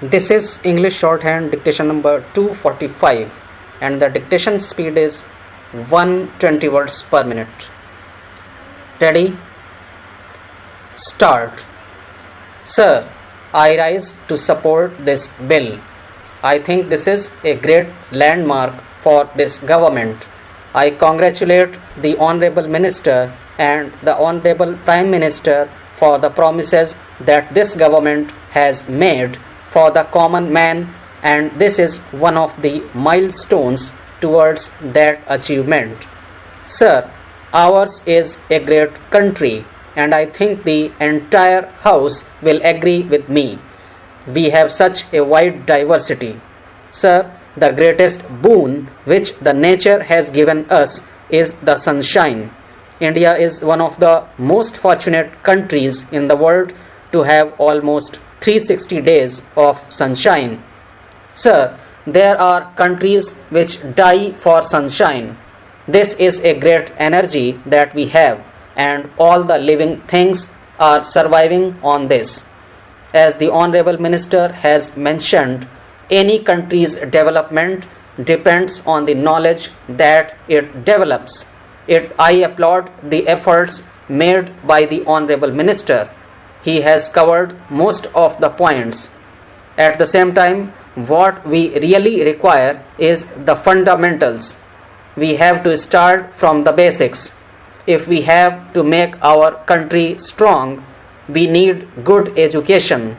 This is English shorthand dictation number 245 and the dictation speed is 120 words per minute. Ready? Start. Sir, I rise to support this bill. I think this is a great landmark for this government. I congratulate the Honorable Minister and the Honorable Prime Minister for the promises that this government has made for the common man, and this is one of the milestones towards that achievement. Sir, ours is a great country, and I think the entire House will agree with me. We have such a wide diversity. Sir, the greatest boon which the nature has given us is the sunshine. India is one of the most fortunate countries in the world to have almost 360 days of sunshine. Sir, there are countries which die for sunshine. This is a great energy that we have, and all the living things are surviving on this. As the Honorable Minister has mentioned, any country's development depends on the knowledge that it develops. I applaud the efforts made by the Honorable Minister. He has covered most of the points. At the same time, what we really require is the fundamentals. We have to start from the basics. If we have to make our country strong, we need good education.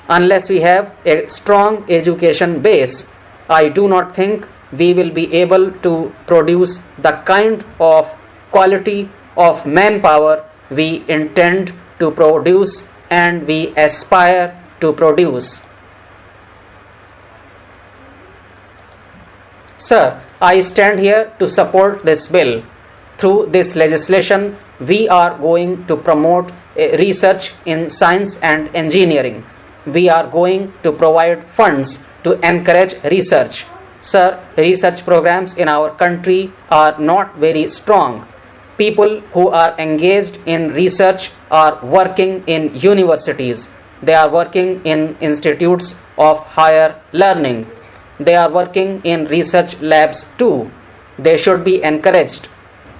Unless we have a strong education base, I do not think we will be able to produce the kind of quality of manpower we intend to produce and we aspire to produce. Sir, I stand here to support this bill. Through this legislation, we are going to promote research in science and engineering. We are going to provide funds to encourage research. Sir, research programs in our country are not very strong. People who are engaged in research are working in universities. They are working in institutes of higher learning. They are working in research labs too. They should be encouraged.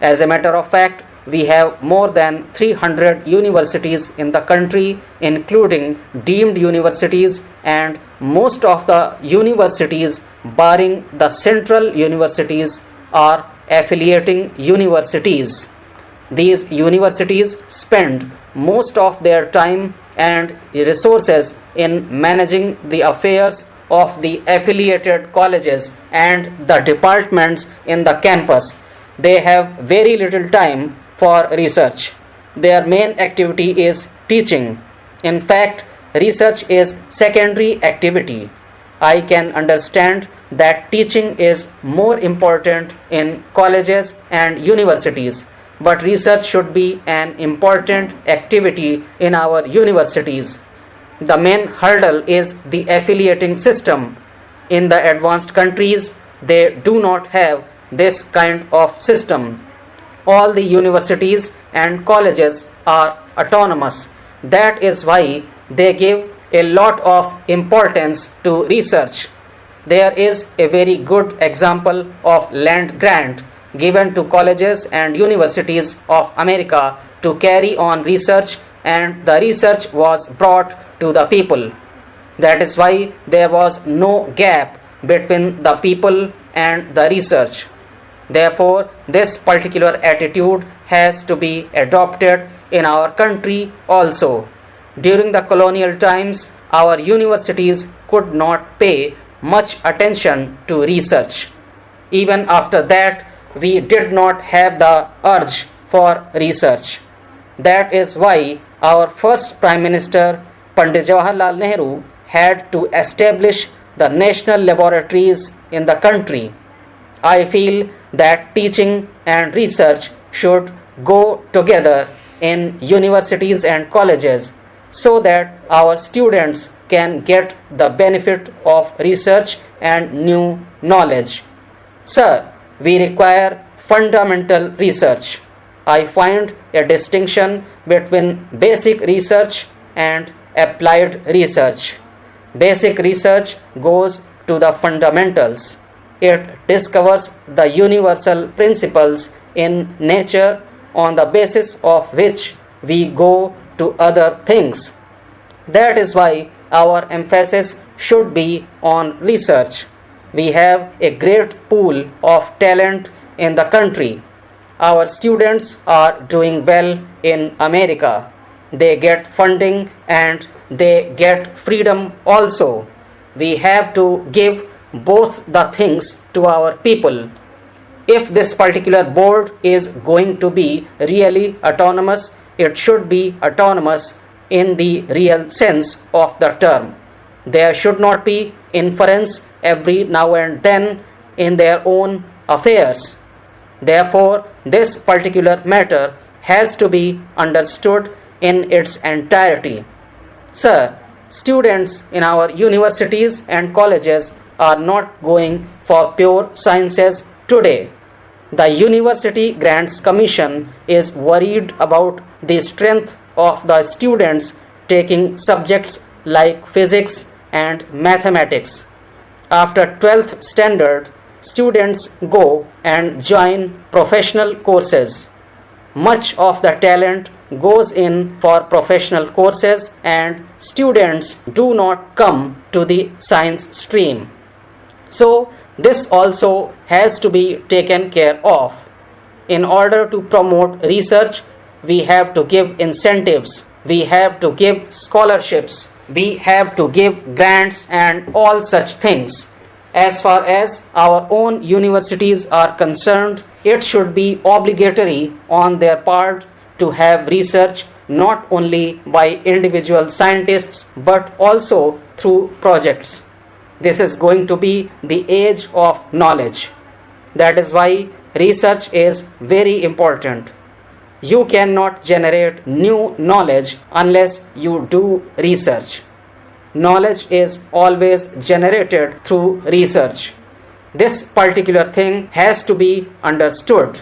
As a matter of fact, we have more than 300 universities in the country, including deemed universities, and most of the universities, barring the central universities, are affiliating universities. These universities spend most of their time and resources in managing the affairs of the affiliated colleges and the departments in the campus. They have very little time for research. Their main activity is teaching. In fact, research is secondary activity. I can understand that teaching is more important in colleges and universities, but research should be an important activity in our universities. The main hurdle is the affiliating system. In the advanced countries, they do not have this kind of system. All the universities and colleges are autonomous. That is why they give a lot of importance to research. There is a very good example of land grant given to colleges and universities of America to carry on research, and the research was brought to the people. That is why there was no gap between the people and the research. Therefore, this particular attitude has to be adopted in our country also. During the colonial times, our universities could not pay much attention to research. Even after that, we did not have the urge for research. That is why our first Prime Minister, Pandit Jawaharlal Nehru, had to establish the national laboratories in the country. I feel that teaching and research should go together in universities and colleges so that our students can get the benefit of research and new knowledge. Sir, we require fundamental research. I find a distinction between basic research and applied research. Basic research goes to the fundamentals. It discovers the universal principles in nature on the basis of which we go to other things. That is why our emphasis should be on research. We have a great pool of talent in the country. Our students are doing well in America. They get funding and they get freedom also. We have to give both the things to our people. If this particular board is going to be really autonomous, it should be autonomous in the real sense of the term. There should not be inference every now and then in their own affairs. Therefore, this particular matter has to be understood in its entirety. Sir, students in our universities and colleges are not going for pure sciences today. The University Grants Commission is worried about the strength of the students taking subjects like physics and mathematics. After 12th standard, students go and join professional courses. Much of the talent goes in for professional courses and students do not come to the science stream. So, this also has to be taken care of. In order to promote research, we have to give incentives, we have to give scholarships, we have to give grants and all such things. As far as our own universities are concerned, it should be obligatory on their part to have research not only by individual scientists but also through projects. This is going to be the age of knowledge. That is why research is very important. You cannot generate new knowledge unless you do research. Knowledge is always generated through research. This particular thing has to be understood.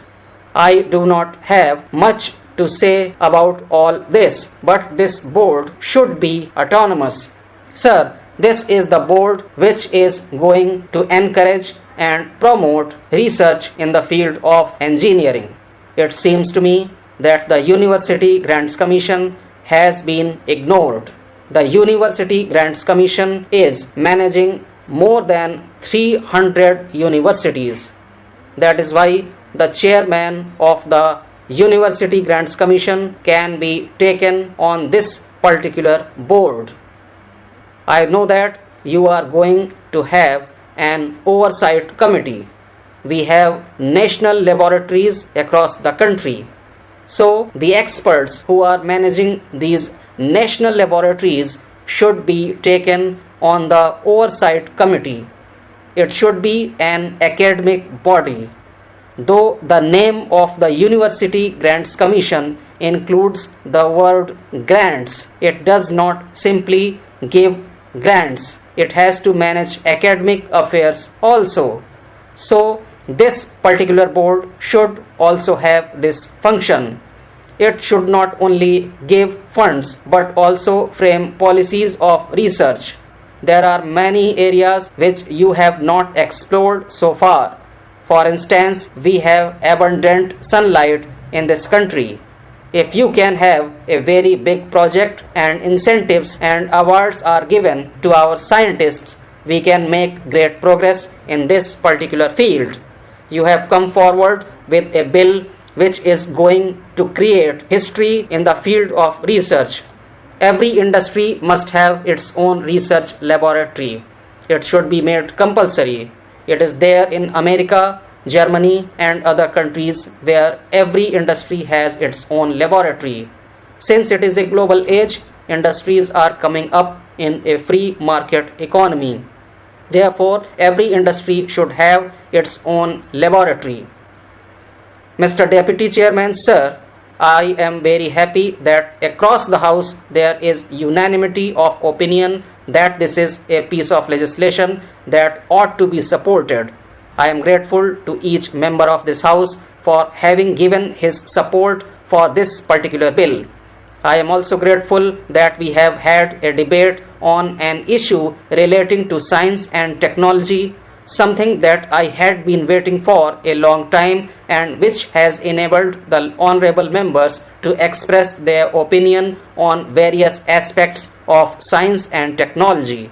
I do not have much to say about all this, but this board should be autonomous. Sir, this is the board which is going to encourage and promote research in the field of engineering. It seems to me that the University Grants Commission has been ignored. The University Grants Commission is managing more than 300 universities. That is why the chairman of the University Grants Commission can be taken on this particular board. I know that you are going to have an oversight committee. We have national laboratories across the country. So, the experts who are managing these national laboratories should be taken on the oversight committee. It should be an academic body. Though the name of the University Grants Commission includes the word grants, it does not simply give grants. It has to manage academic affairs also. So, this particular board should also have this function. It should not only give funds but also frame policies of research. There are many areas which you have not explored so far. For instance, we have abundant sunlight in this country. If you can have a very big project and incentives and awards are given to our scientists, we can make great progress in this particular field. You have come forward with a bill which is going to create history in the field of research. Every industry must have its own research laboratory. It should be made compulsory. It is there in America, Germany and other countries where every industry has its own laboratory. Since it is a global age, industries are coming up in a free market economy. Therefore, every industry should have its own laboratory. Mr. Deputy Chairman, sir, I am very happy that across the House there is unanimity of opinion that this is a piece of legislation that ought to be supported. I am grateful to each member of this House for having given his support for this particular bill. I am also grateful that we have had a debate on an issue relating to science and technology, something that I had been waiting for a long time and which has enabled the honorable members to express their opinion on various aspects of science and technology.